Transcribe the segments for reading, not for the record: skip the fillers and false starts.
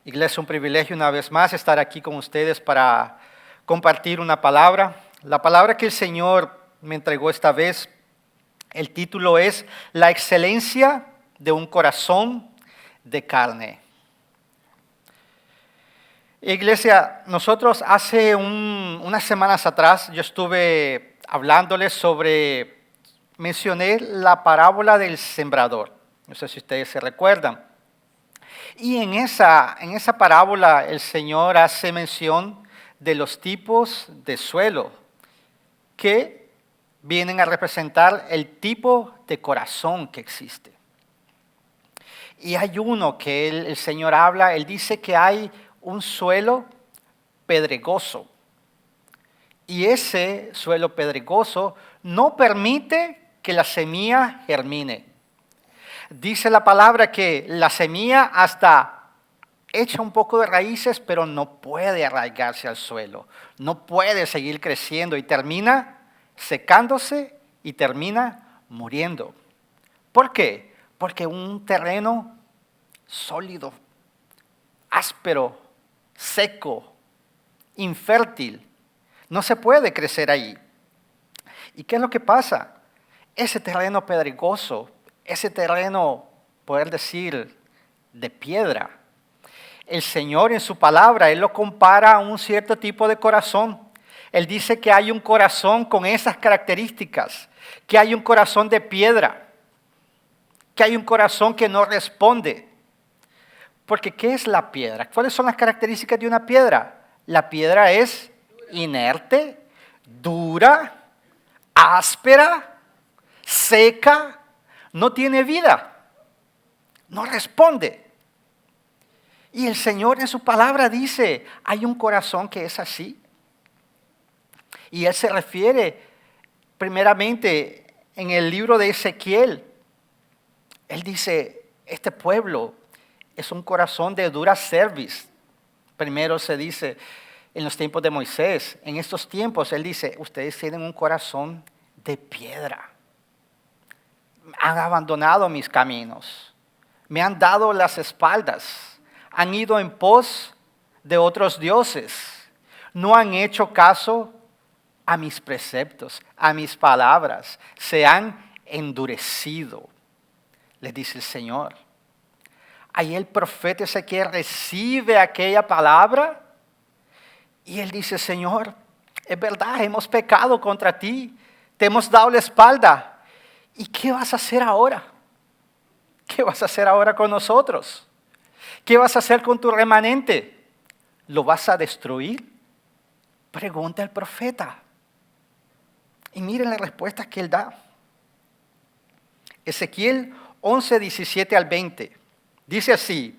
Iglesia, un privilegio una vez más estar aquí con ustedes para compartir una palabra. La palabra que el Señor me entregó esta vez, el título es La excelencia de un corazón de carne. Iglesia, nosotros hace unas semanas atrás yo estuve hablándoles mencioné la parábola del sembrador. No sé si ustedes se recuerdan. Y en esa parábola el Señor hace mención de los tipos de suelo que vienen a representar el tipo de corazón que existe. Y hay uno que el Señor habla, Él dice que hay un suelo pedregoso. Y ese suelo pedregoso no permite que la semilla germine. Dice la palabra que la semilla hasta echa un poco de raíces, pero no puede arraigarse al suelo. No puede seguir creciendo y termina secándose y termina muriendo. ¿Por qué? Porque un terreno sólido, áspero, seco, infértil, no se puede crecer ahí. ¿Y qué es lo que pasa? Ese terreno pedregoso, ese terreno, poder decir, de piedra, el Señor en su palabra, Él lo compara a un cierto tipo de corazón. Él dice que hay un corazón con esas características, que hay un corazón de piedra, que hay un corazón que no responde. Porque ¿qué es la piedra? ¿Cuáles son las características de una piedra? La piedra es inerte, dura, áspera, seca, no tiene vida, no responde. Y el Señor en su palabra dice, hay un corazón que es así. Y Él se refiere primeramente en el libro de Ezequiel. Él dice, este pueblo es un corazón de dura cerviz. Primero se dice en los tiempos de Moisés, en estos tiempos Él dice, ustedes tienen un corazón de piedra. Han abandonado mis caminos, me han dado las espaldas, han ido en pos de otros dioses, no han hecho caso a mis preceptos, a mis palabras, se han endurecido, les dice el Señor. Ahí el profeta Ezequiel recibe aquella palabra y él dice, Señor, es verdad, hemos pecado contra ti, te hemos dado la espalda. ¿Y qué vas a hacer ahora? ¿Qué vas a hacer ahora con nosotros? ¿Qué vas a hacer con tu remanente? ¿Lo vas a destruir? Pregunta el profeta. Y miren la respuesta que él da. Ezequiel 11, 17 al 20. Dice así,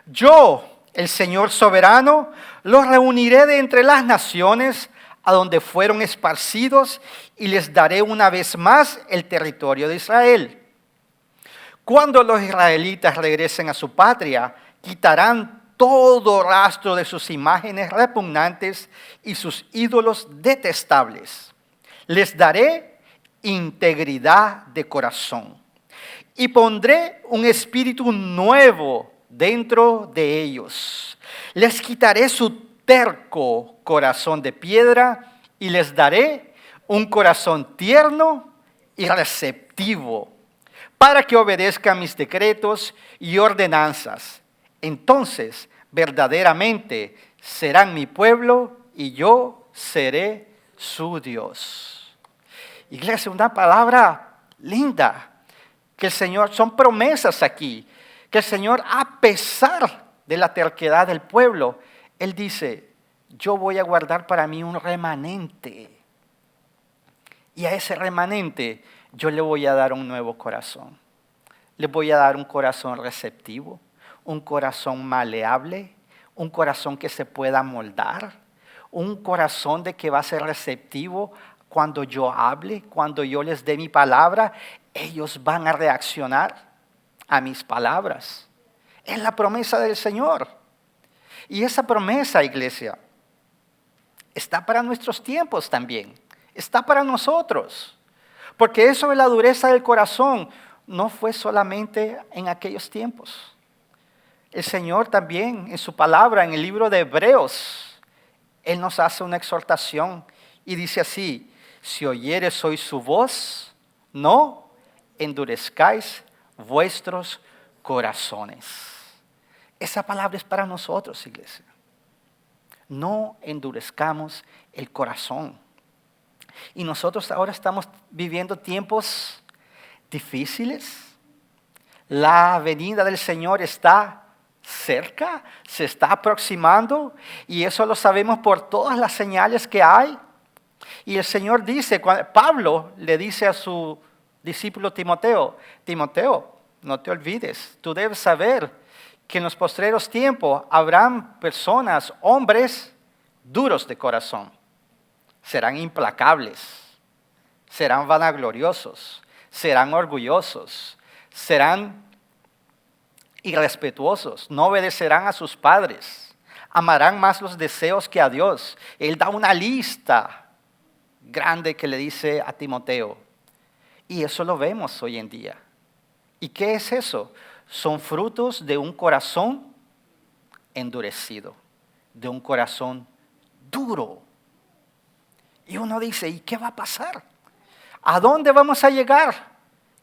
yo, el Señor soberano, los reuniré de entre las naciones a donde fueron esparcidos y les daré una vez más el territorio de Israel. Cuando los israelitas regresen a su patria, quitarán todo rastro de sus imágenes repugnantes y sus ídolos detestables. Les daré integridad de corazón y pondré un espíritu nuevo dentro de ellos. Les quitaré su terco corazón de piedra y les daré un corazón tierno y receptivo para que obedezcan mis decretos y ordenanzas. Entonces, verdaderamente serán mi pueblo y yo seré su Dios. Iglesia, una palabra linda que el Señor, son promesas aquí, que el Señor, a pesar de la terquedad del pueblo, Él dice, yo voy a guardar para mí un remanente. Y a ese remanente yo le voy a dar un nuevo corazón. Le voy a dar un corazón receptivo, un corazón maleable, un corazón que se pueda moldar, un corazón de que va a ser receptivo cuando yo hable, cuando yo les dé mi palabra, ellos van a reaccionar a mis palabras. Es la promesa del Señor. Y esa promesa, iglesia, está para nuestros tiempos también. Está para nosotros. Porque eso de la dureza del corazón no fue solamente en aquellos tiempos. El Señor también en su palabra, en el libro de Hebreos, Él nos hace una exhortación y dice así: si oyeres hoy su voz, no endurezcáis vuestros corazones. Esa palabra es para nosotros, iglesia. No endurezcamos el corazón. Y nosotros ahora estamos viviendo tiempos difíciles. La venida del Señor está cerca, se está aproximando, y eso lo sabemos por todas las señales que hay. Y el Señor dice, Pablo le dice a su discípulo Timoteo: Timoteo, no te olvides, tú debes saber que en los postreros tiempos habrán personas, hombres duros de corazón. Serán implacables, serán vanagloriosos, serán orgullosos, serán irrespetuosos, no obedecerán a sus padres, amarán más los deseos que a Dios. Él da una lista grande que le dice a Timoteo. Y eso lo vemos hoy en día. ¿Y qué es eso? Son frutos de un corazón endurecido, de un corazón duro. Y uno dice, ¿y qué va a pasar? ¿A dónde vamos a llegar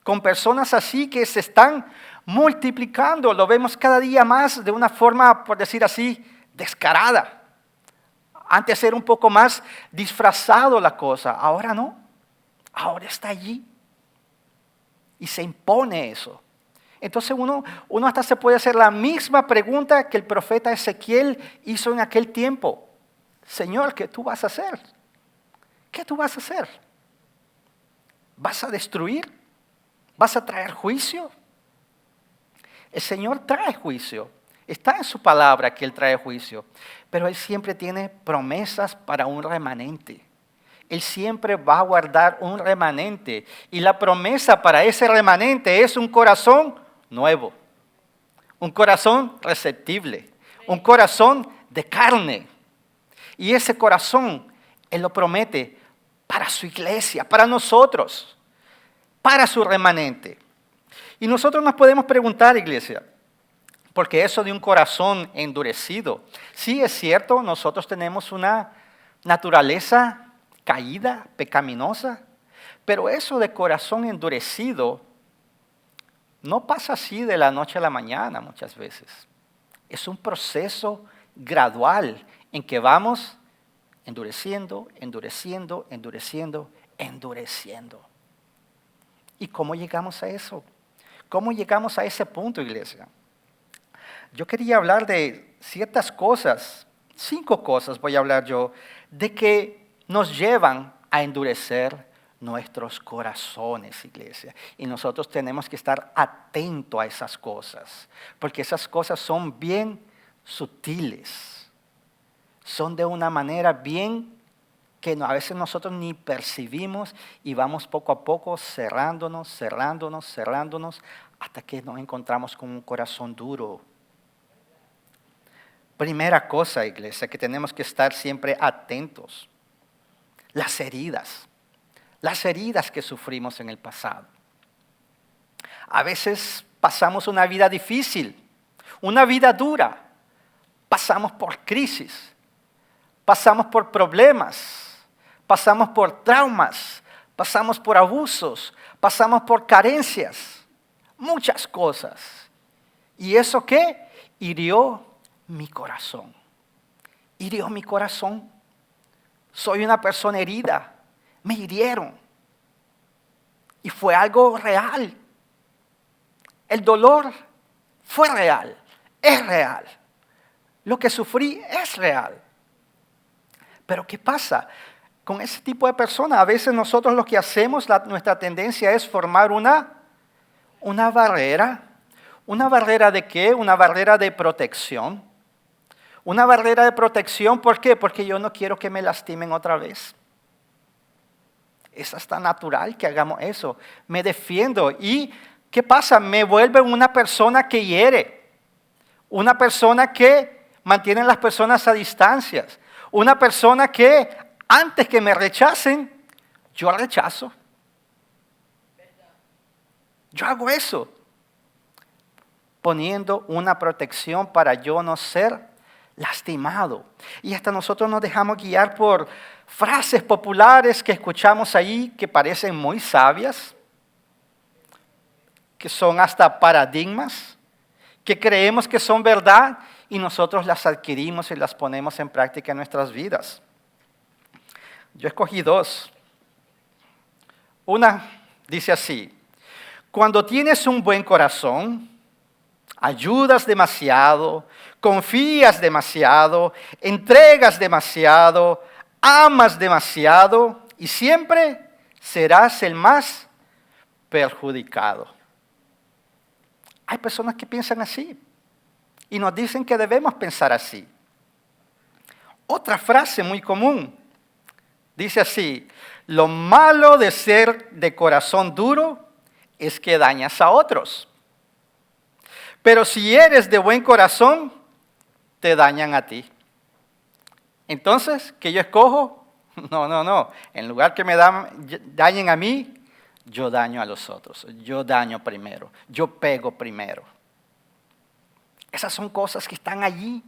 con personas así que se están multiplicando? Lo vemos cada día más de una forma, por decir así, descarada. Antes era un poco más disfrazado la cosa, ahora no. Ahora está allí. Y se impone eso. Entonces uno hasta se puede hacer la misma pregunta que el profeta Ezequiel hizo en aquel tiempo. Señor, ¿qué tú vas a hacer? ¿Qué tú vas a hacer? ¿Vas a destruir? ¿Vas a traer juicio? El Señor trae juicio. Está en su palabra que Él trae juicio. Pero Él siempre tiene promesas para un remanente. Él siempre va a guardar un remanente. Y la promesa para ese remanente es un corazón nuevo. Un corazón receptible. Un corazón de carne. Y ese corazón Él lo promete para su iglesia, para nosotros, para su remanente. Y nosotros nos podemos preguntar, iglesia, porque eso de un corazón endurecido, sí es cierto, nosotros tenemos una naturaleza caída, pecaminosa, pero eso de corazón endurecido no pasa así de la noche a la mañana muchas veces. Es un proceso gradual en que vamos endureciendo, endureciendo, endureciendo, endureciendo. ¿Y cómo llegamos a eso? ¿Cómo llegamos a ese punto, iglesia? Yo quería hablar de ciertas cosas, 5 cosas voy a hablar yo, de que nos llevan a endurecer nuestros corazones, iglesia. Y nosotros tenemos que estar atentos a esas cosas, porque esas cosas son bien sutiles. Son de una manera bien que a veces nosotros ni percibimos y vamos poco a poco cerrándonos, cerrándonos, cerrándonos, hasta que nos encontramos con un corazón duro. Primera cosa, iglesia, que tenemos que estar siempre atentos. Las heridas que sufrimos en el pasado. A veces pasamos una vida difícil, una vida dura, pasamos por crisis. Pasamos por problemas, pasamos por traumas, pasamos por abusos, pasamos por carencias, muchas cosas. ¿Y eso qué? Hirió mi corazón. Hirió mi corazón. Soy una persona herida. Me hirieron. Y fue algo real. El dolor fue real, es real. Lo que sufrí es real. Pero ¿qué pasa? Con ese tipo de personas, a veces nosotros lo que hacemos, nuestra tendencia es formar una barrera. ¿Una barrera de qué? Una barrera de protección. Una barrera de protección, ¿por qué? Porque yo no quiero que me lastimen otra vez. Es hasta natural que hagamos eso. Me defiendo. ¿Y qué pasa? Me vuelvo una persona que hiere. Una persona que mantiene a las personas a distancias. Una persona que antes que me rechacen, yo rechazo. Yo hago eso. poniendo una protección para yo no ser lastimado. Y hasta nosotros nos dejamos guiar por frases populares que escuchamos ahí que parecen muy sabias, que son hasta paradigmas, que creemos que son verdad y nosotros las adquirimos y las ponemos en práctica en nuestras vidas. Yo escogí dos. Una dice así: cuando tienes un buen corazón, ayudas demasiado, confías demasiado, entregas demasiado, amas demasiado y siempre serás el más perjudicado. Hay personas que piensan así y nos dicen que debemos pensar así. Otra frase muy común dice así: lo malo de ser de corazón duro es que dañas a otros. Pero si eres de buen corazón, te dañan a ti. Entonces, ¿qué yo escojo? No. En lugar que me dañen a mí, yo daño a los otros. Yo daño primero. Yo pego primero. Esas son cosas que están allí.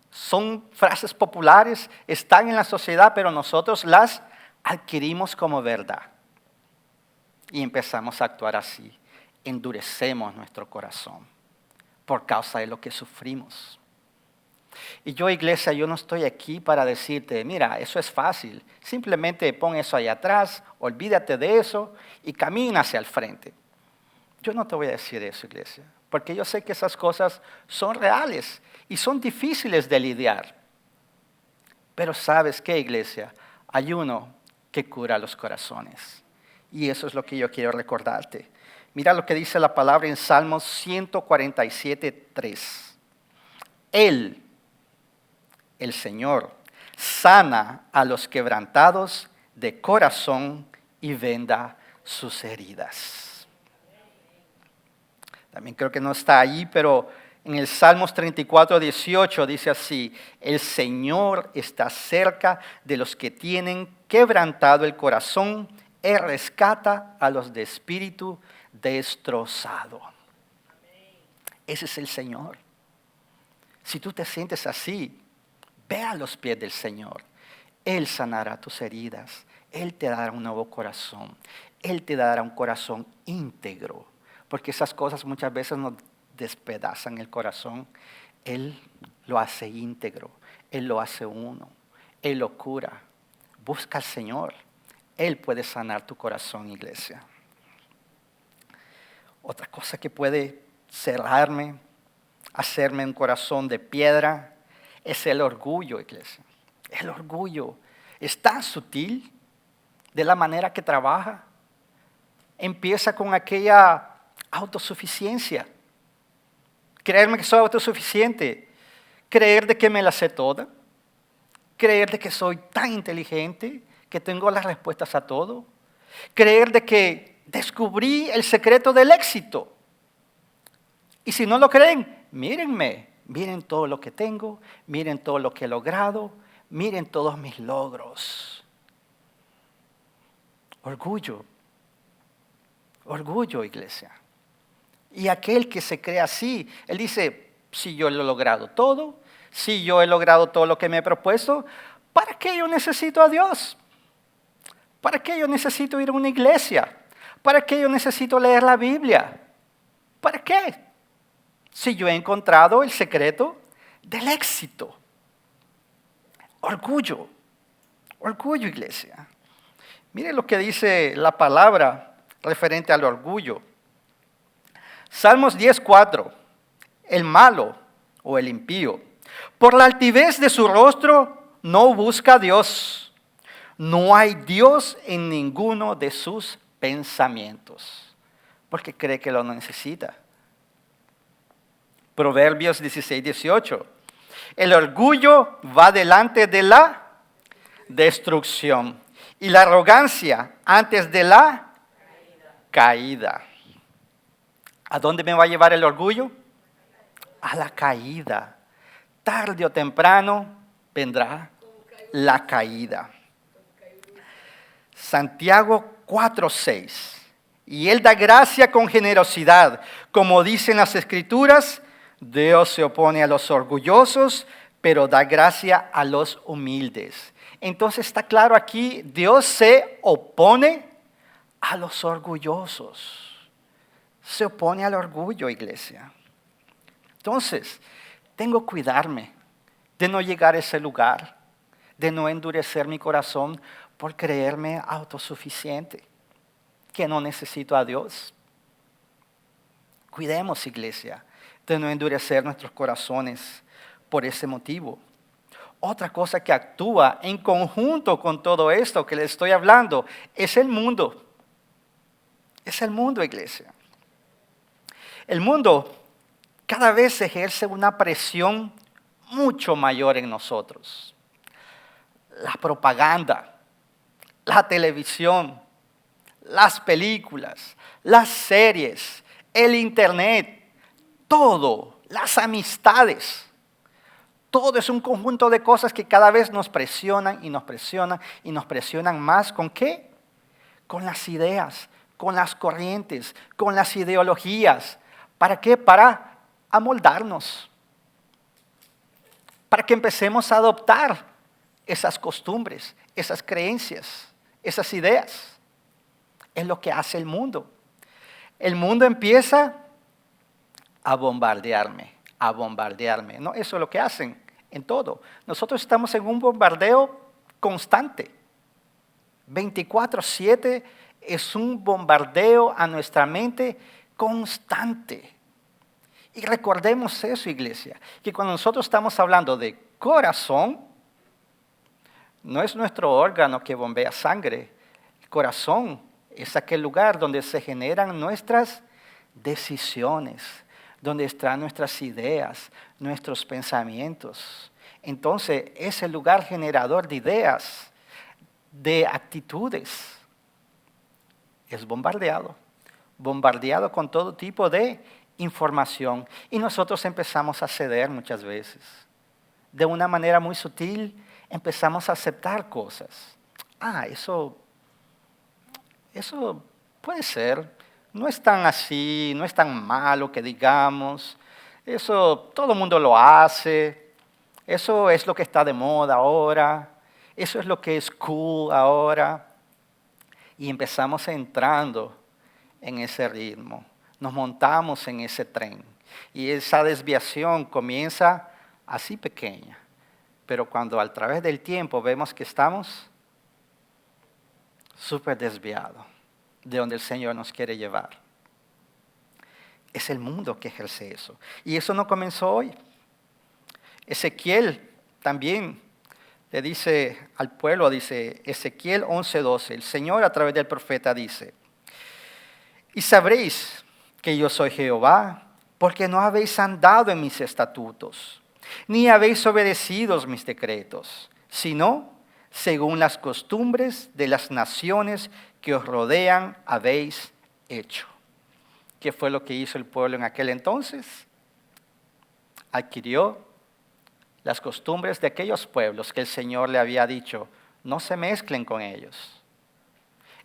Son frases populares, están en la sociedad, pero nosotros las adquirimos como verdad. Y empezamos a actuar así. Endurecemos nuestro corazón por causa de lo que sufrimos. Y yo, iglesia, yo no estoy aquí para decirte, mira, eso es fácil. Simplemente pon eso ahí atrás, olvídate de eso y camina hacia el frente. Yo no te voy a decir eso, iglesia, porque yo sé que esas cosas son reales y son difíciles de lidiar. Pero ¿sabes qué, iglesia? Hay uno que cura los corazones. Y eso es lo que yo quiero recordarte. Mira lo que dice la palabra en Salmos 147:3. Él, el Señor, sana a los quebrantados de corazón y venda sus heridas. También creo que no está ahí, pero en el Salmos 34:18 dice así: el Señor está cerca de los que tienen quebrantado el corazón, Él rescata a los de espíritu destrozado. Ese es el Señor. Si tú te sientes así, ve a los pies del Señor. Él sanará tus heridas. Él te dará un nuevo corazón. Él te dará un corazón íntegro. Porque esas cosas muchas veces nos despedazan el corazón. Él lo hace íntegro. Él lo hace uno. Él lo cura. Busca al Señor. Él puede sanar tu corazón, iglesia. Otra cosa que puede cerrarme, hacerme un corazón de piedra, es el orgullo, iglesia. El orgullo es tan sutil de la manera que trabaja. Empieza con aquella autosuficiencia. Creerme que soy autosuficiente. Creer de que me la sé toda. Creer de que soy tan inteligente que tengo las respuestas a todo. Creer de que descubrí el secreto del éxito. Y si no lo creen, mírenme. Miren todo lo que tengo, miren todo lo que he logrado, miren todos mis logros. Orgullo, iglesia. Y aquel que se cree así, él dice, si yo lo he logrado todo, si yo he logrado todo lo que me he propuesto, ¿para qué yo necesito a Dios? ¿Para qué yo necesito ir a una iglesia? ¿Para qué yo necesito leer la Biblia? ¿Para qué? Si yo he encontrado el secreto del éxito. Orgullo, iglesia. Mire lo que dice la palabra referente al orgullo. Salmos 10:4. El malo o el impío, por la altivez de su rostro, no busca a Dios. No hay Dios en ninguno de sus pensamientos, porque cree que lo necesita. Proverbios 16:18. El orgullo va delante de la destrucción y la arrogancia antes de la caída. ¿A dónde me va a llevar el orgullo? A la caída. Tarde o temprano vendrá la caída. Santiago 4:6. Y Él da gracia con generosidad. Como dicen las Escrituras, Dios se opone a los orgullosos, pero da gracia a los humildes. Entonces está claro aquí, Dios se opone a los orgullosos. Se opone al orgullo, iglesia. Entonces, tengo que cuidarme de no llegar a ese lugar, de no endurecer mi corazón por creerme autosuficiente, que no necesito a Dios. Cuidemos, iglesia, de no endurecer nuestros corazones por ese motivo. Otra cosa que actúa en conjunto con todo esto que les estoy hablando es el mundo. Es el mundo, iglesia. El mundo cada vez ejerce una presión mucho mayor en nosotros. La propaganda, la televisión, las películas, las series, el internet, todo, las amistades. Todo es un conjunto de cosas que cada vez nos presionan y nos presionan y nos presionan más. ¿Con qué? Con las ideas, con las corrientes, con las ideologías. ¿Para qué? Para amoldarnos. Para que empecemos a adoptar esas costumbres, esas creencias, esas ideas. Es lo que hace el mundo. El mundo empieza a bombardearme. No, eso es lo que hacen en todo. Nosotros estamos en un bombardeo constante. 24/7 es un bombardeo a nuestra mente constante. Y recordemos eso, iglesia, que cuando nosotros estamos hablando de corazón, no es nuestro órgano que bombea sangre. El corazón es aquel lugar donde se generan nuestras decisiones, donde están nuestras ideas, nuestros pensamientos. Entonces, es el lugar generador de ideas, de actitudes. Es bombardeado con todo tipo de información. Y nosotros empezamos a ceder muchas veces. De una manera muy sutil, empezamos a aceptar cosas. Eso puede ser. No es tan así, no es tan malo que digamos. Eso todo el mundo lo hace. Eso es lo que está de moda ahora. Eso es lo que es cool ahora. Y empezamos entrando en ese ritmo. Nos montamos en ese tren. Y esa desviación comienza así pequeña. Pero cuando a través del tiempo vemos que estamos súper desviados de donde el Señor nos quiere llevar. Es el mundo que ejerce eso. Y eso no comenzó hoy. Ezequiel también le dice al pueblo, dice Ezequiel 11:12, el Señor a través del profeta dice, y sabréis que yo soy Jehová, porque no habéis andado en mis estatutos, ni habéis obedecido mis decretos, sino según las costumbres de las naciones que os rodean habéis hecho. ¿Qué fue lo que hizo el pueblo en aquel entonces? Adquirió las costumbres de aquellos pueblos que el Señor le había dicho, no se mezclen con ellos.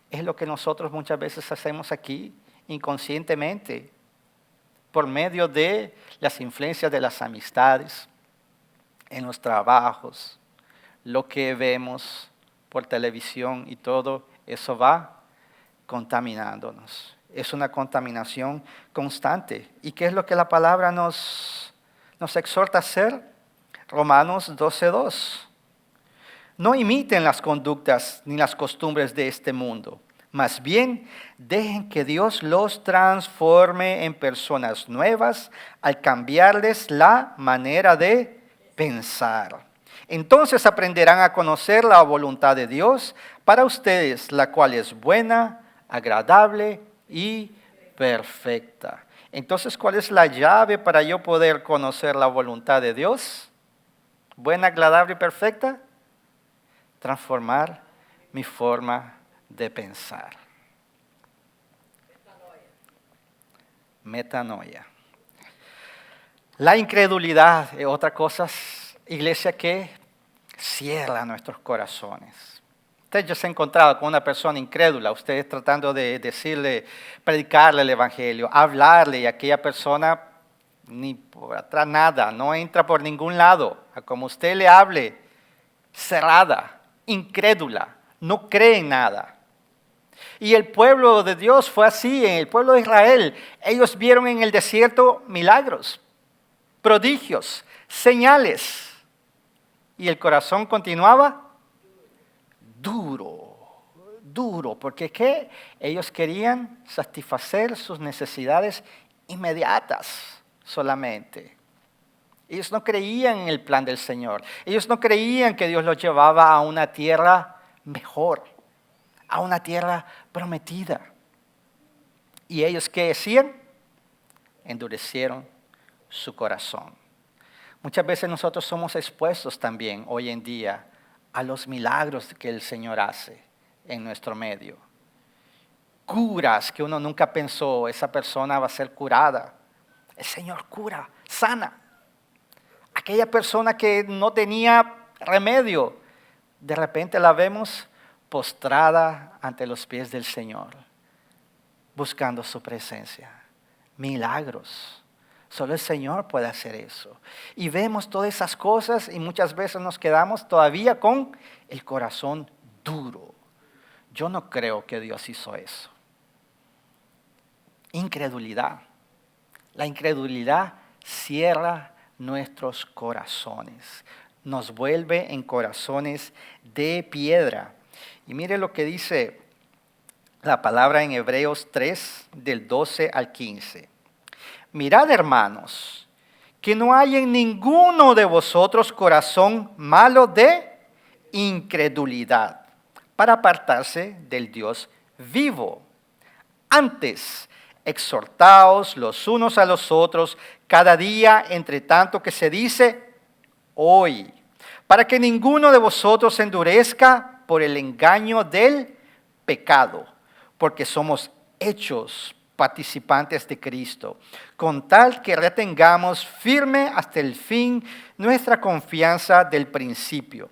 Es lo que nosotros muchas veces hacemos aquí inconscientemente, por medio de las influencias de las amistades, en los trabajos, lo que vemos por televisión y todo, eso va contaminándonos. Es una contaminación constante. ¿Y qué es lo que la palabra nos exhorta a hacer? Romanos 12:2. No imiten las conductas ni las costumbres de este mundo. Más bien, dejen que Dios los transforme en personas nuevas al cambiarles la manera de pensar. Entonces aprenderán a conocer la voluntad de Dios para ustedes, la cual es buena, agradable y perfecta. Entonces, ¿cuál es la llave para yo poder conocer la voluntad de Dios? Buena, agradable y perfecta. Transformar mi forma de pensar. Metanoia. La incredulidad es otra cosa, iglesia, que cierra nuestros corazones. Usted ya se ha encontrado con una persona incrédula, usted tratando de decirle, predicarle el evangelio, hablarle, y aquella persona ni por atrás nada, no entra por ningún lado. A como usted le hable, cerrada, incrédula, no cree en nada. Y el pueblo de Dios fue así, en el pueblo de Israel. Ellos vieron en el desierto milagros, prodigios, señales. Y el corazón continuaba duro, porque ¿qué? Ellos querían satisfacer sus necesidades inmediatas solamente. Ellos no creían en el plan del Señor. Ellos no creían que Dios los llevaba a una tierra mejor, a una tierra prometida. ¿Y ellos qué hacían? Endurecieron su corazón. Muchas veces nosotros somos expuestos también hoy en día a los milagros que el Señor hace en nuestro medio. Curas que uno nunca pensó, esa persona va a ser curada. El Señor cura, sana. Aquella persona que no tenía remedio, de repente la vemos postrada ante los pies del Señor, buscando su presencia. Milagros. Solo el Señor puede hacer eso. Y vemos todas esas cosas y muchas veces nos quedamos todavía con el corazón duro. Yo no creo que Dios hizo eso. Incredulidad. La incredulidad cierra nuestros corazones. Nos vuelve en corazones de piedra. Y mire lo que dice la palabra en Hebreos 3, del 12 al 15. Mirad, hermanos, que no hay en ninguno de vosotros corazón malo de incredulidad para apartarse del Dios vivo. Antes, exhortaos los unos a los otros cada día, entre tanto que se dice hoy, para que ninguno de vosotros se endurezca por el engaño del pecado, porque somos hechos participantes de Cristo, con tal que retengamos firme hasta el fin nuestra confianza del principio.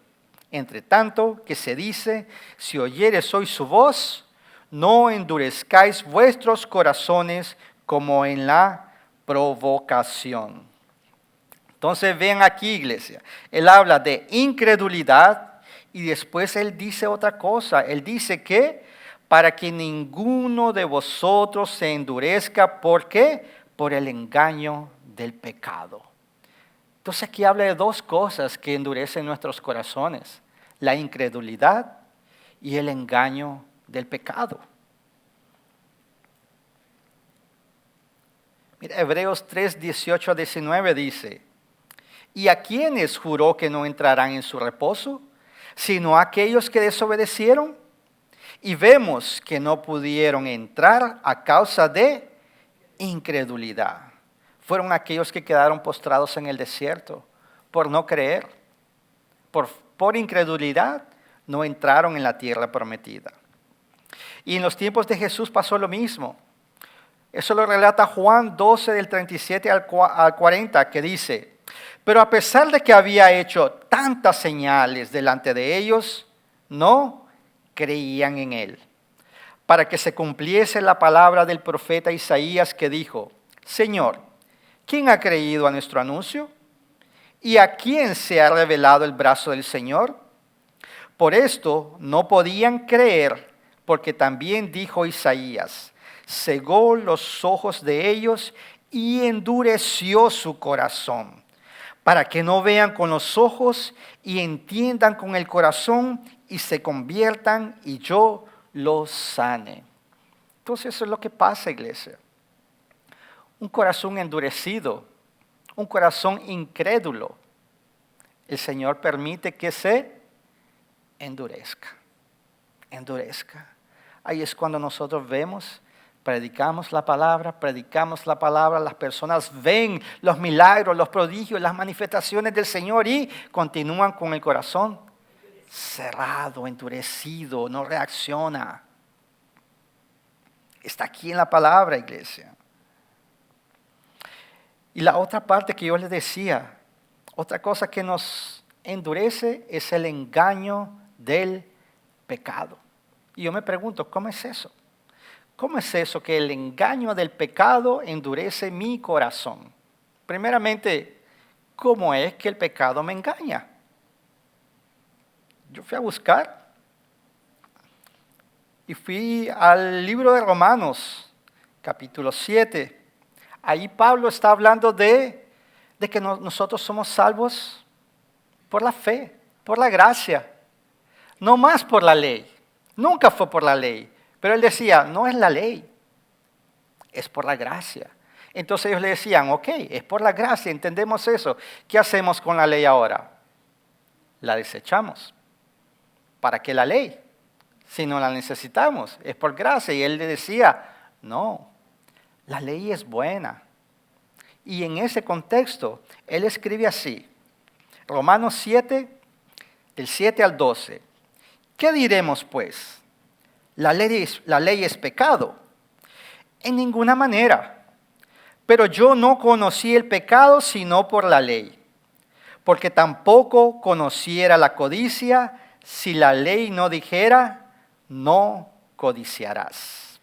Entre tanto que se dice, si oyeres hoy su voz, no endurezcáis vuestros corazones como en la provocación. Entonces ven aquí, iglesia, él habla de incredulidad y después él dice otra cosa. Él dice que para que ninguno de vosotros se endurezca, ¿por qué? Por el engaño del pecado. Entonces aquí habla de dos cosas que endurecen nuestros corazones: la incredulidad y el engaño del pecado. Mira, Hebreos 3, 18 a 19 dice: ¿y a quiénes juró que no entrarán en su reposo, sino a aquellos que desobedecieron? Y vemos que no pudieron entrar a causa de incredulidad. Fueron aquellos que quedaron postrados en el desierto por no creer. Por incredulidad no entraron en la tierra prometida. Y en los tiempos de Jesús pasó lo mismo. Eso lo relata Juan 12 del 37 al 40, que dice: pero a pesar de que había hecho tantas señales delante de ellos, no creían en él, para que se cumpliese la palabra del profeta Isaías que dijo: Señor, ¿quién ha creído a nuestro anuncio? ¿Y a quién se ha revelado el brazo del Señor? Por esto no podían creer, porque también dijo Isaías: cegó los ojos de ellos y endureció su corazón, para que no vean con los ojos y entiendan con el corazón y se conviertan y yo los sane. Entonces eso es lo que pasa, iglesia. Un corazón endurecido, un corazón incrédulo, el Señor permite que se endurezca. Ahí es cuando nosotros vemos, predicamos la palabra, las personas ven los milagros, los prodigios, las manifestaciones del Señor y continúan con el corazón cerrado, endurecido, no reacciona. Está aquí en la palabra, iglesia. Y la otra parte que yo les decía, otra cosa que nos endurece es el engaño del pecado. Y yo me pregunto, ¿cómo es eso? ¿Cómo es eso que el engaño del pecado endurece mi corazón? Primeramente, ¿cómo es que el pecado me engaña? Yo fui a buscar y fui al libro de Romanos, capítulo 7. Ahí Pablo está hablando de que nosotros somos salvos por la fe, por la gracia, no más por la ley. Nunca fue por la ley, pero él decía, no es la ley, es por la gracia. Entonces ellos le decían, ok, es por la gracia, entendemos eso. ¿Qué hacemos con la ley ahora? La desechamos. ¿Para qué la ley? Si no la necesitamos, es por gracia. Y él le decía, no, la ley es buena. Y en ese contexto, él escribe así, Romanos 7, del 7 al 12. ¿Qué diremos pues? ¿La ley es pecado? En ninguna manera. Pero yo no conocí el pecado sino por la ley, porque tampoco conociera la codicia si la ley no dijera, no codiciarás.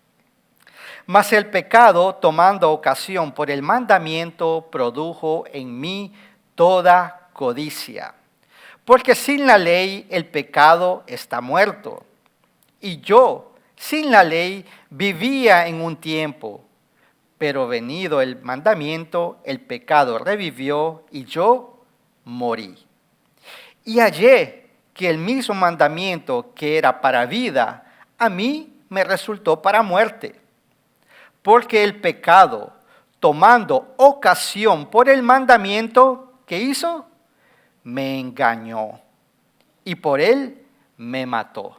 Mas el pecado, tomando ocasión por el mandamiento, produjo en mí toda codicia. Porque sin la ley el pecado está muerto. Y yo, sin la ley, vivía en un tiempo. Pero venido el mandamiento, el pecado revivió y yo morí. Y hallé que el mismo mandamiento que era para vida, a mí me resultó para muerte. Porque el pecado, tomando ocasión por el mandamiento, ¿qué hizo? Me engañó y por él me mató.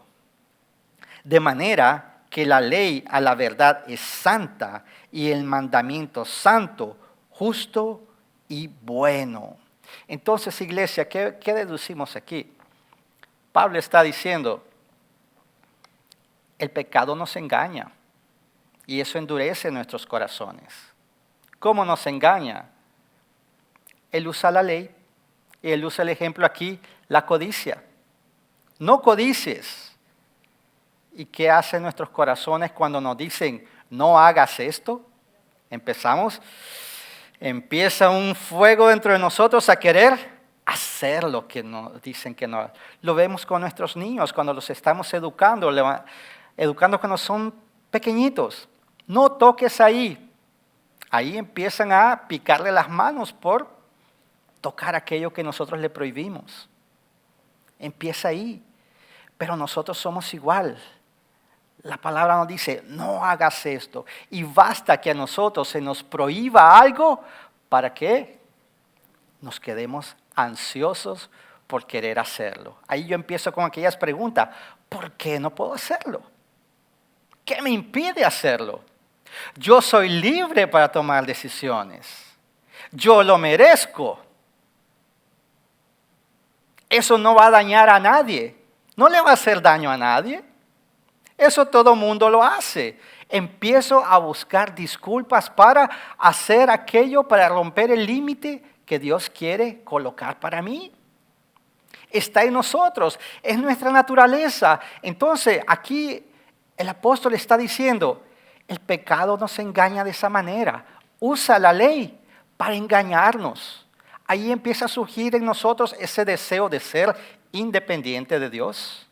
De manera que la ley a la verdad es santa y el mandamiento santo, justo y bueno. Entonces, iglesia, ¿qué deducimos aquí? Pablo está diciendo, el pecado nos engaña y eso endurece nuestros corazones. ¿Cómo nos engaña? Él usa la ley. Y él usa el ejemplo aquí, la codicia. No codicies. ¿Y qué hacen nuestros corazones cuando nos dicen, no hagas esto? Empieza un fuego dentro de nosotros a querer hacer lo que nos dicen que no. Lo vemos con nuestros niños cuando los estamos educando cuando son pequeñitos. No toques ahí. Ahí empiezan a picarle las manos por tocar aquello que nosotros le prohibimos. Empieza ahí. Pero nosotros somos igual. La palabra nos dice, no hagas esto. Y basta que a nosotros se nos prohíba algo para que nos quedemos ansiosos por querer hacerlo. Ahí yo empiezo con aquellas preguntas. ¿Por qué no puedo hacerlo? ¿Qué me impide hacerlo? Yo soy libre para tomar decisiones. Yo lo merezco. Eso no va a dañar a nadie. No le va a hacer daño a nadie. Eso todo mundo lo hace. Empiezo a buscar disculpas para hacer aquello, para romper el límite que Dios quiere colocar para mí. Está en nosotros, es nuestra naturaleza. Entonces, aquí el apóstol está diciendo, el pecado nos engaña de esa manera. Usa la ley para engañarnos. Ahí empieza a surgir en nosotros ese deseo de ser independiente de Dios.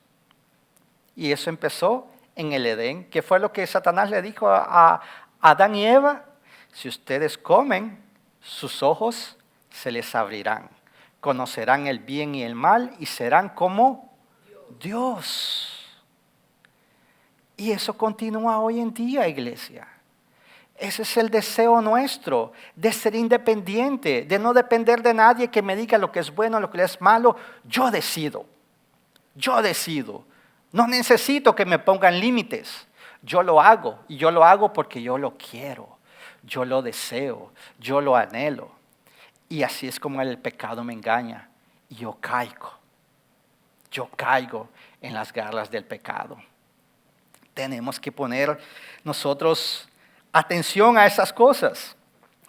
Y eso empezó en el Edén. ¿Qué fue lo que Satanás le dijo a Adán y Eva? Si ustedes comen, sus ojos se les abrirán. Conocerán el bien y el mal y serán como Dios. Y eso continúa hoy en día, iglesia. Ese es el deseo nuestro, de ser independiente, de no depender de nadie que me diga lo que es bueno, lo que es malo. Yo decido. No necesito que me pongan límites. Yo lo hago y yo lo hago porque yo lo quiero, yo lo deseo, yo lo anhelo. Y así es como el pecado me engaña y yo caigo en las garras del pecado. Tenemos que poner nosotros atención a esas cosas.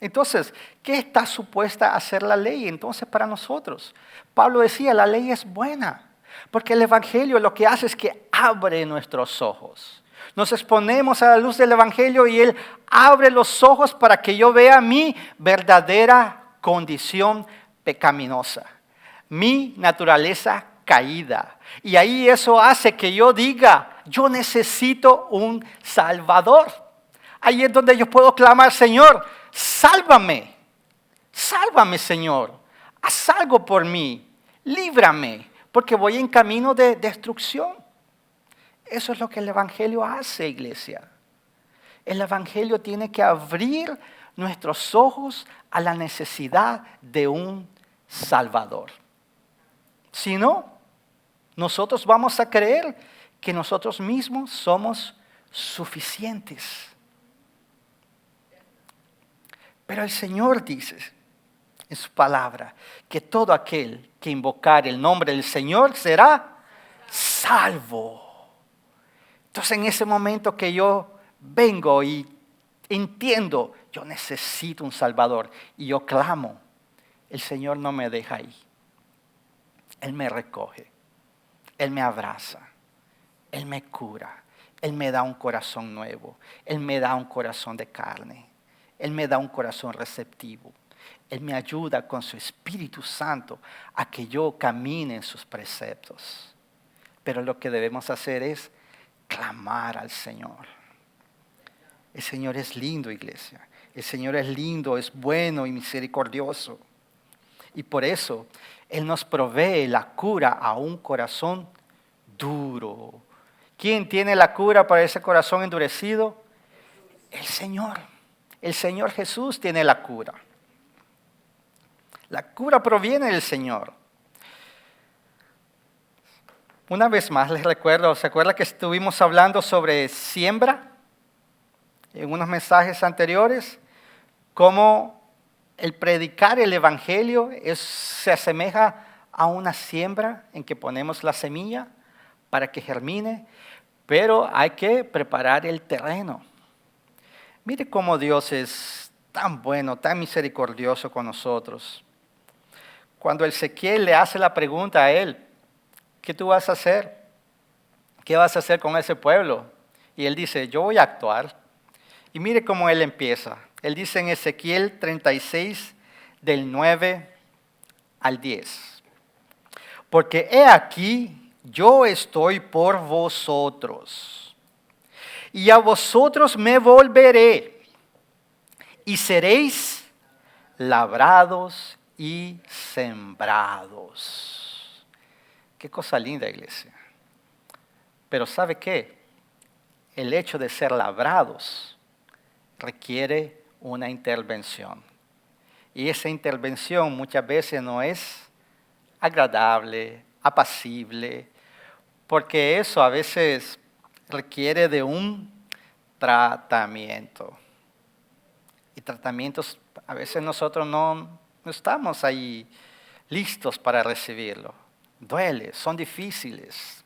Entonces, ¿qué está supuesta a hacer la ley entonces para nosotros? Pablo decía, la ley es buena, porque el Evangelio lo que hace es que abre nuestros ojos. Nos exponemos a la luz del Evangelio y Él abre los ojos para que yo vea mi verdadera condición pecaminosa, mi naturaleza caída. Y ahí eso hace que yo diga, yo necesito un Salvador. Ahí es donde yo puedo clamar, Señor, sálvame, sálvame, Señor, haz algo por mí, líbrame, porque voy en camino de destrucción. Eso es lo que el Evangelio hace, iglesia. El Evangelio tiene que abrir nuestros ojos a la necesidad de un Salvador. Si no, nosotros vamos a creer que nosotros mismos somos suficientes. Pero el Señor dice en su palabra que todo aquel que invocar el nombre del Señor será salvo. Entonces en ese momento que yo vengo y entiendo, yo necesito un Salvador y yo clamo, el Señor no me deja ahí. Él me recoge, Él me abraza, Él me cura, Él me da un corazón nuevo, Él me da un corazón de carne, Él me da un corazón receptivo. Él me ayuda con su Espíritu Santo a que yo camine en sus preceptos. Pero lo que debemos hacer es clamar al Señor. El Señor es lindo, iglesia. El Señor es lindo, es bueno y misericordioso. Y por eso Él nos provee la cura a un corazón duro. ¿Quién tiene la cura para ese corazón endurecido? El Señor. El Señor Jesús tiene la cura. La cura proviene del Señor. Una vez más les recuerdo, ¿se acuerda que estuvimos hablando sobre siembra en unos mensajes anteriores? Cómo el predicar el Evangelio se asemeja a una siembra en que ponemos la semilla para que germine, pero hay que preparar el terreno. Mire cómo Dios es tan bueno, tan misericordioso con nosotros. Cuando Ezequiel le hace la pregunta a él, ¿qué tú vas a hacer? ¿Qué vas a hacer con ese pueblo? Y él dice, yo voy a actuar. Y mire cómo él empieza. Él dice en Ezequiel 36, del 9 al 10. Porque he aquí, yo estoy por vosotros. Y a vosotros me volveré. Y seréis labrados y sembrados. Qué cosa linda, iglesia. Pero ¿sabe qué? El hecho de ser labrados requiere una intervención. Y esa intervención muchas veces no es agradable, apacible, porque eso a veces requiere de un tratamiento. Y tratamientos, a veces nosotros no estamos ahí listos para recibirlo. Duele, son difíciles.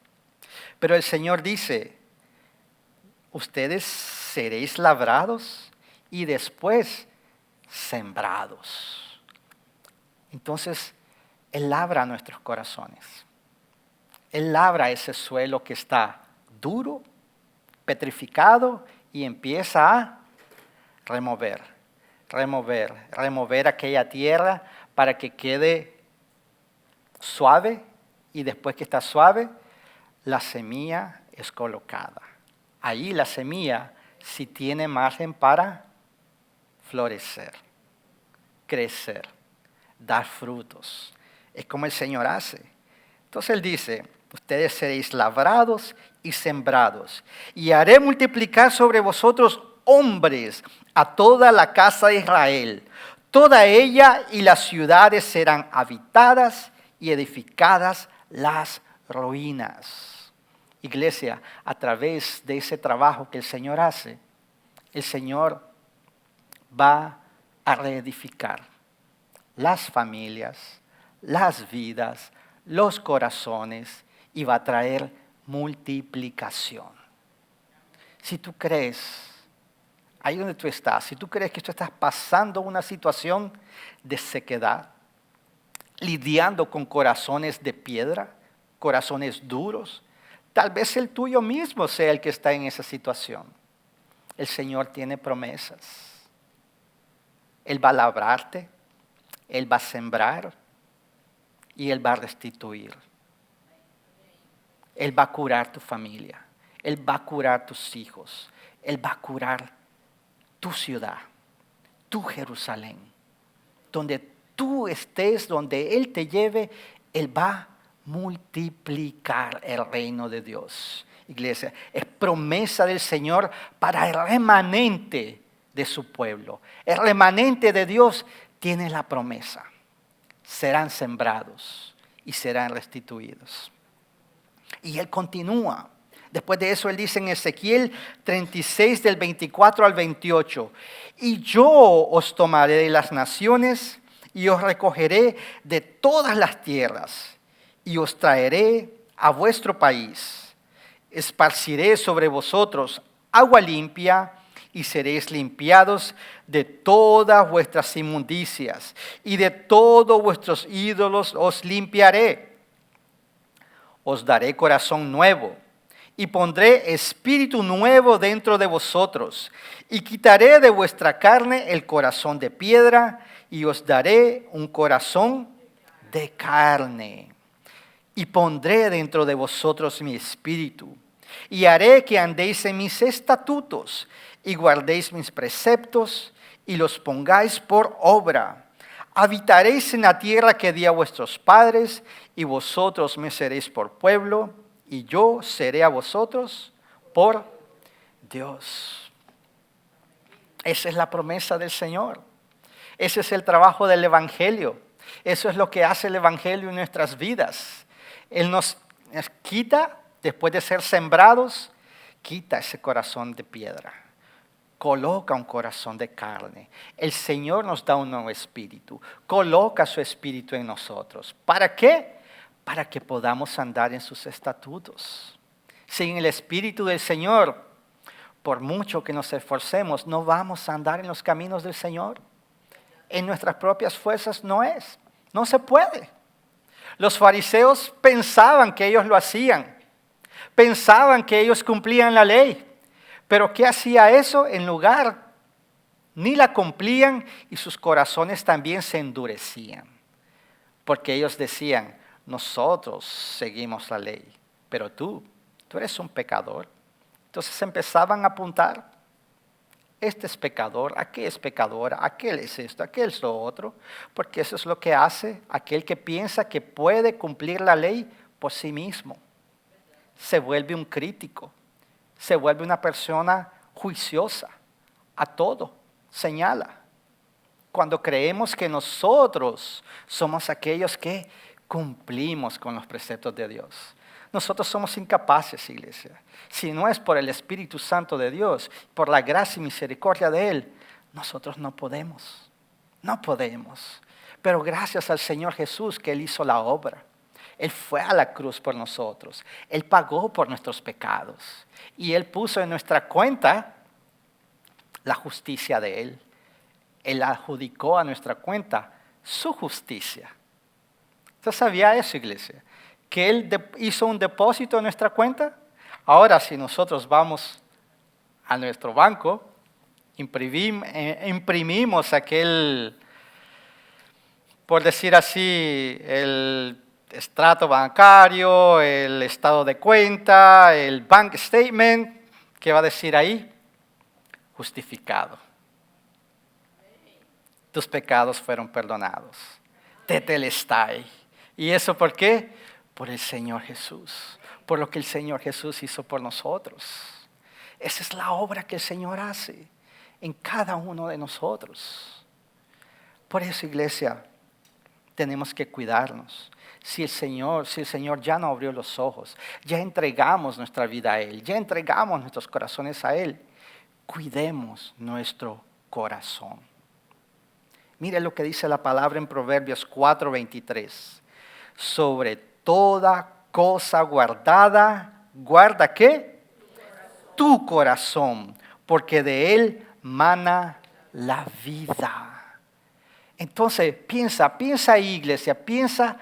Pero el Señor dice, ustedes seréis labrados y después sembrados. Entonces, Él labra nuestros corazones. Él labra ese suelo que está duro, petrificado y empieza a remover aquella tierra para que quede suave. Y después que está suave, la semilla es colocada. Ahí la semilla sí tiene margen para florecer, crecer, dar frutos. Es como el Señor hace. Entonces Él dice, ustedes seréis labrados y sembrados, y haré multiplicar sobre vosotros hombres a toda la casa de Israel. Toda ella y las ciudades serán habitadas y edificadas las ruinas. Iglesia, a través de ese trabajo que el Señor hace, el Señor va a reedificar las familias, las vidas, los corazones y va a traer multiplicación. Si tú crees, ahí donde tú estás, si tú crees que tú estás pasando una situación de sequedad, lidiando con corazones de piedra, corazones duros, Tal vez el tuyo mismo sea el que está en esa situación. El Señor tiene promesas. Él va a labrarte, Él va a sembrar y Él va a restituir. Él va a curar tu familia, Él va a curar tus hijos, Él va a curar tu ciudad, tu Jerusalén. Donde tú estés, donde Él te lleve, Él va a multiplicar el reino de Dios. Iglesia, es promesa del Señor para el remanente de su pueblo. El remanente de Dios tiene la promesa. Serán sembrados y serán restituidos. Y Él continúa. Después de eso Él dice en Ezequiel 36 del 24 al 28. Y yo os tomaré de las naciones y os recogeré de todas las tierras y os traeré a vuestro país. Esparciré sobre vosotros agua limpia y seréis limpiados de todas vuestras inmundicias y de todos vuestros ídolos os limpiaré. Os daré corazón nuevo y pondré espíritu nuevo dentro de vosotros y quitaré de vuestra carne el corazón de piedra y os daré un corazón de carne. Y pondré dentro de vosotros mi espíritu y haré que andéis en mis estatutos y guardéis mis preceptos y los pongáis por obra. Habitaréis en la tierra que di a vuestros padres y vosotros me seréis por pueblo y yo seré a vosotros por Dios. Esa es la promesa del Señor. Ese es el trabajo del Evangelio. Eso es lo que hace el Evangelio en nuestras vidas. Él nos quita, después de ser sembrados, quita ese corazón de piedra. Coloca un corazón de carne. El Señor nos da un nuevo espíritu. Coloca su espíritu en nosotros. ¿Para qué? Para que podamos andar en sus estatutos. Sin el espíritu del Señor, por mucho que nos esforcemos, no vamos a andar en los caminos del Señor. En nuestras propias fuerzas no se puede. Los fariseos pensaban que ellos lo hacían. Pensaban que ellos cumplían la ley. Pero ¿qué hacía eso? En lugar, ni la cumplían y sus corazones también se endurecían. Porque ellos decían, nosotros seguimos la ley, pero tú eres un pecador. Entonces empezaban a apuntar, este es pecador, aquel es pecador, aquel es esto, aquel es lo otro. Porque eso es lo que hace aquel que piensa que puede cumplir la ley por sí mismo. Se vuelve un crítico. Se vuelve una persona juiciosa, a todo, señala. Cuando creemos que nosotros somos aquellos que cumplimos con los preceptos de Dios. Nosotros somos incapaces, iglesia. Si no es por el Espíritu Santo de Dios, por la gracia y misericordia de Él, nosotros no podemos. No podemos. Pero gracias al Señor Jesús que Él hizo la obra. Él fue a la cruz por nosotros. Él pagó por nuestros pecados. Y Él puso en nuestra cuenta la justicia de Él. Él adjudicó a nuestra cuenta su justicia. ¿Usted sabía eso, iglesia? Que Él hizo un depósito en nuestra cuenta. Ahora, si nosotros vamos a nuestro banco, imprimimos aquel, por decir así, el extracto bancario, el estado de cuenta, el bank statement, ¿qué va a decir ahí? Justificado. Tus pecados fueron perdonados. Tetelestai. ¿Y eso por qué? Por el Señor Jesús. Por lo que el Señor Jesús hizo por nosotros. Esa es la obra que el Señor hace en cada uno de nosotros. Por eso, iglesia, tenemos que cuidarnos. Si el Señor ya no abrió los ojos, ya entregamos nuestra vida a Él, ya entregamos nuestros corazones a Él, cuidemos nuestro corazón. Mire lo que dice la palabra en Proverbios 4:23. Sobre toda cosa guardada, ¿guarda qué? Tu corazón, porque de él mana la vida. Entonces, piensa iglesia, piensa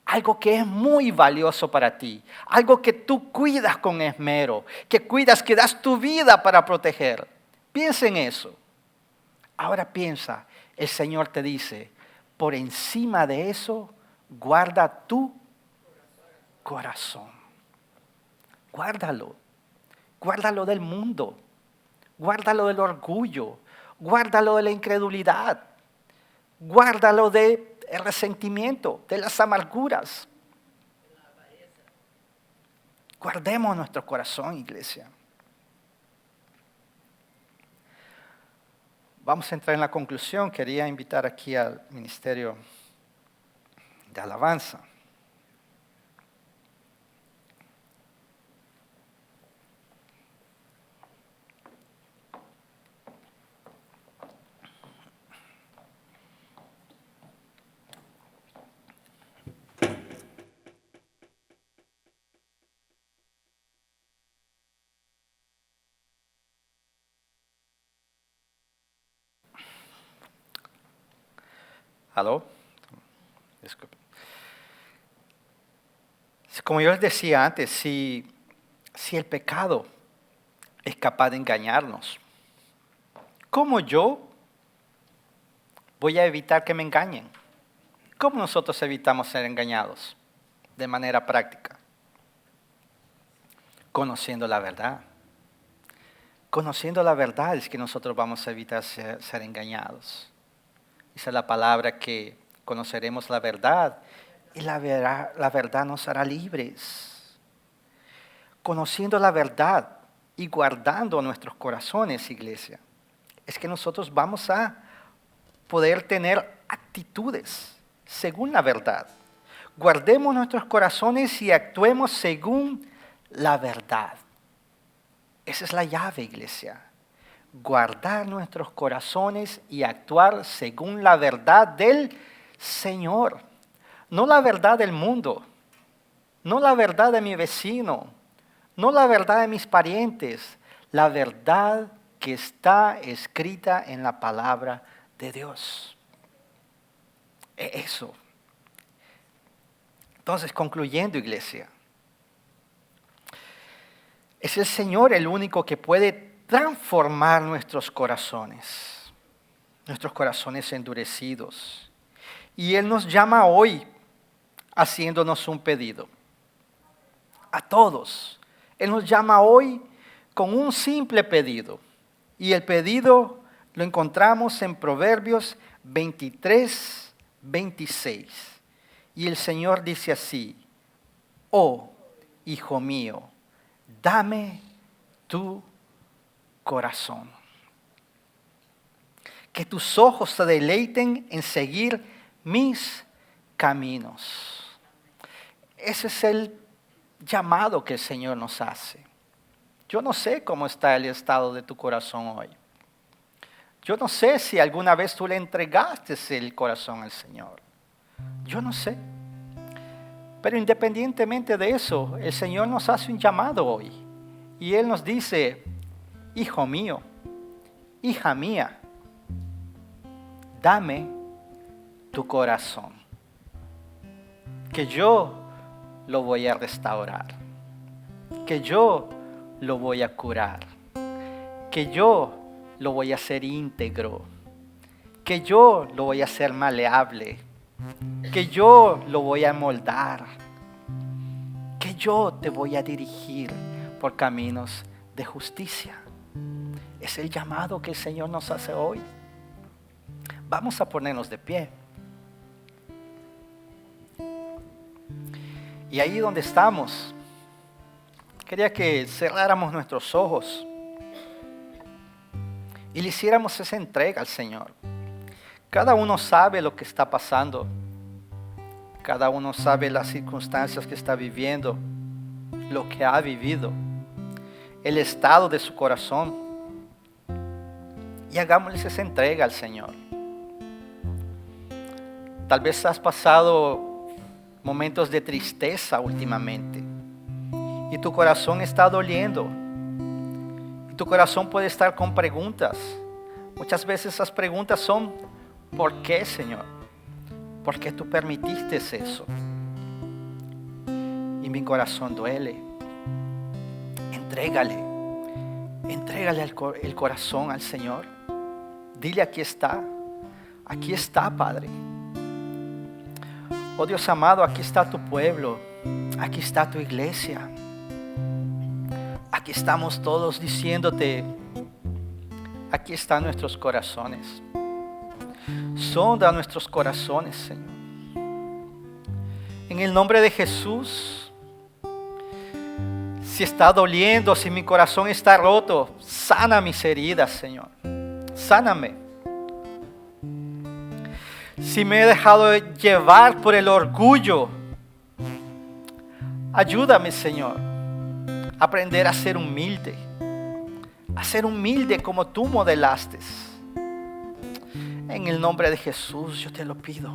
algo que es muy valioso para ti, algo que tú cuidas con esmero, que cuidas, que das tu vida para proteger. Piensa en eso. Ahora piensa, el Señor te dice, por encima de eso, guarda tu corazón. Guárdalo. Guárdalo del mundo. Guárdalo del orgullo. Guárdalo de la incredulidad. Guárdalo del resentimiento, de las amarguras. Guardemos nuestro corazón, iglesia. Vamos a entrar en la conclusión. Quería invitar aquí al ministerio de alabanza. ¿Aló? Disculpe. Como yo les decía antes, si el pecado es capaz de engañarnos, ¿cómo yo voy a evitar que me engañen? ¿Cómo nosotros evitamos ser engañados? De manera práctica. Conociendo la verdad. Conociendo la verdad es que nosotros vamos a evitar ser engañados. Dice la palabra que conoceremos la verdad y la verdad nos hará libres. Conociendo la verdad y guardando nuestros corazones, iglesia, es que nosotros vamos a poder tener actitudes según la verdad. Guardemos nuestros corazones y actuemos según la verdad. Esa es la llave, iglesia. Guardar nuestros corazones y actuar según la verdad del Señor. No la verdad del mundo, no la verdad de mi vecino, no la verdad de mis parientes, la verdad que está escrita en la palabra de Dios. Eso. Entonces, concluyendo, iglesia, es el Señor el único que puede transformar nuestros corazones endurecidos. Y Él nos llama hoy haciéndonos un pedido. A todos. Él nos llama hoy con un simple pedido. Y el pedido lo encontramos en Proverbios 23, 26. Y el Señor dice así: oh, hijo mío, dame tu corazón. Que tus ojos se deleiten en seguir mis caminos. Ese es el llamado que el Señor nos hace. Yo no sé cómo está el estado de tu corazón hoy. Yo no sé si alguna vez tú le entregaste el corazón al Señor. Yo no sé. Pero independientemente de eso, el Señor nos hace un llamado hoy. Y Él nos dice: hijo mío, hija mía, dame tu corazón, que yo lo voy a restaurar, que yo lo voy a curar, que yo lo voy a hacer íntegro, que yo lo voy a hacer maleable, que yo lo voy a moldar, que yo te voy a dirigir por caminos de justicia. Es el llamado que el Señor nos hace hoy. Vamos a ponernos de pie. Y ahí donde estamos, quería que cerráramos nuestros ojos y le hiciéramos esa entrega al Señor. Cada uno sabe lo que está pasando. Cada uno sabe las circunstancias que está viviendo, lo que ha vivido, el estado de su corazón. Y hagámosles esa entrega al Señor. Tal vez has pasado momentos de tristeza últimamente y tu corazón está doliendo. Y tu corazón puede estar con preguntas. Muchas veces esas preguntas son: ¿por qué, Señor? ¿Por qué tú permitiste eso? y mi corazón duele. Entrégale el corazón al Señor. Dile, aquí está, Padre. Oh Dios amado, aquí está tu pueblo, aquí está tu iglesia. Aquí estamos todos diciéndote, aquí están nuestros corazones. Sonda nuestros corazones, Señor. En el nombre de Jesús, si está doliendo, si mi corazón está roto, sana mis heridas, Señor. Sáname. Si me he dejado llevar por el orgullo, ayúdame, Señor, a aprender a ser humilde. A ser humilde como tú modelaste. En el nombre de Jesús yo te lo pido.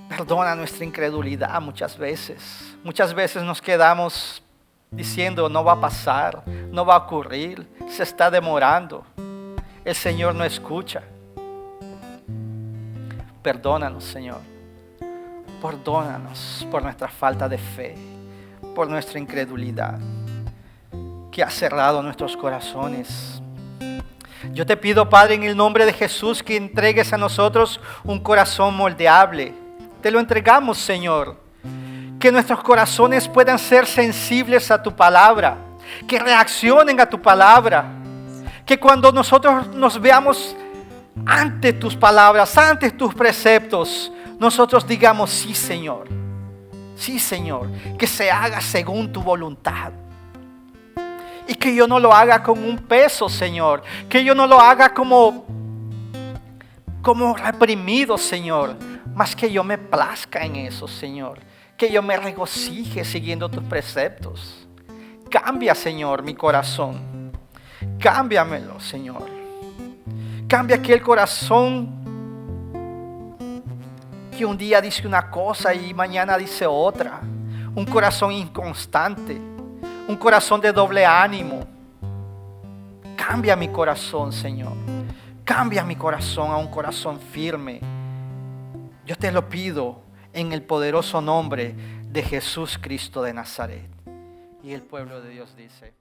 Perdona nuestra incredulidad muchas veces. Muchas veces nos quedamos diciendo, no va a pasar, no va a ocurrir, se está demorando. El Señor no escucha. Perdónanos, Señor. Perdónanos por nuestra falta de fe, por nuestra incredulidad que ha cerrado nuestros corazones. Yo te pido, Padre, en el nombre de Jesús, que entregues a nosotros un corazón moldeable. Te lo entregamos, Señor. Que nuestros corazones puedan ser sensibles a tu palabra, que reaccionen a tu palabra, que cuando nosotros nos veamos ante tus palabras, ante tus preceptos, nosotros digamos, sí, Señor, que se haga según tu voluntad. Y que yo no lo haga con un peso, Señor, que yo no lo haga como reprimido, Señor, mas que yo me plazca en eso, Señor, que yo me regocije siguiendo tus preceptos. Cambia, Señor, mi corazón. Cámbiamelo, Señor. Cambia aquel corazón que un día dice una cosa y mañana dice otra. Un corazón inconstante. Un corazón de doble ánimo. Cambia mi corazón, Señor. Cambia mi corazón a un corazón firme. Yo te lo pido en el poderoso nombre de Jesús Cristo de Nazaret. Y el pueblo de Dios dice...